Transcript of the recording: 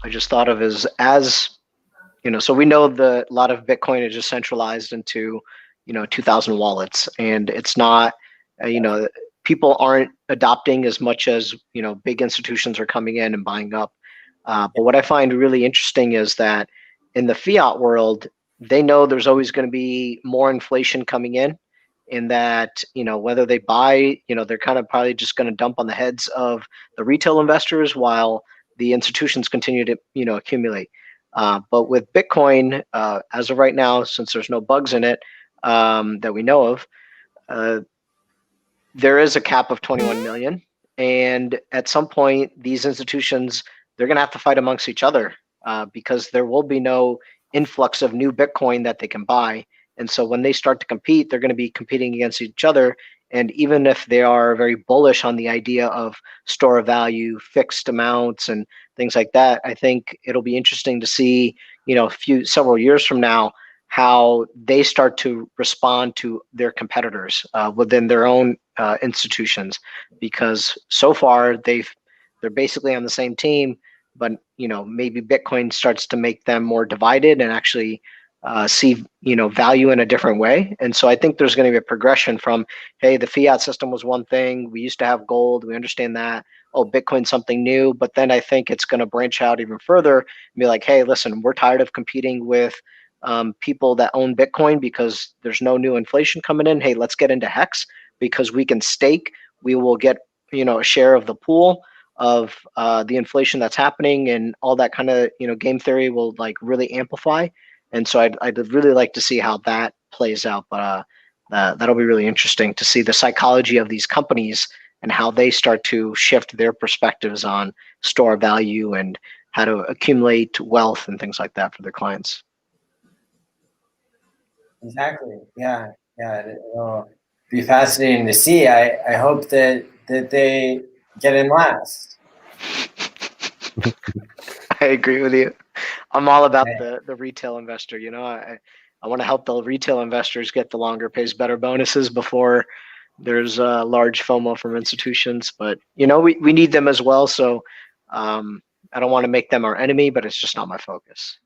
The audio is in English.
I just thought of as so we know a lot of Bitcoin is just centralized into 2,000 wallets, and it's not people aren't adopting as much as big institutions are coming in and buying up. But what I find really interesting is that in the fiat world, they know there's always going to be more inflation coming in that whether they buy, they're kind of probably just going to dump on the heads of the retail investors while the institutions continue to accumulate. But with Bitcoin, as of right now, since there's no bugs in it that we know of, there is a cap of 21 million. And at some point, these institutions, they're going to have to fight amongst each other because there will be no influx of new Bitcoin that they can buy. And so when they start to compete, they're going to be competing against each other. And even if they are very bullish on the idea of store of value, fixed amounts, and things like that, I think it'll be interesting to see, several years from now, how they start to respond to their competitors within their own institutions, because so far they're basically on the same team, but maybe Bitcoin starts to make them more divided and actually see value in a different way. And so I think there's going to be a progression from, hey, the fiat system was one thing, we used to have gold, we understand that, oh, Bitcoin's something new, but then I think it's going to branch out even further and be like, hey, listen, we're tired of competing with people that own Bitcoin because there's no new inflation coming in. Hey, let's get into HEX because we can stake, we will get a share of the pool of the inflation that's happening, and all that kind of game theory will like really amplify. And so I'd really like to see how that plays out, but that'll be really interesting to see the psychology of these companies and how they start to shift their perspectives on store value and how to accumulate wealth and things like that for their clients. Exactly. Yeah. It'll be fascinating to see. I hope that they get in last. I agree with you. I'm all about the retail investor. I want to help the retail investors get the longer pays better bonuses before there's large FOMO from institutions. But we need them as well. So I don't want to make them our enemy, but it's just not my focus.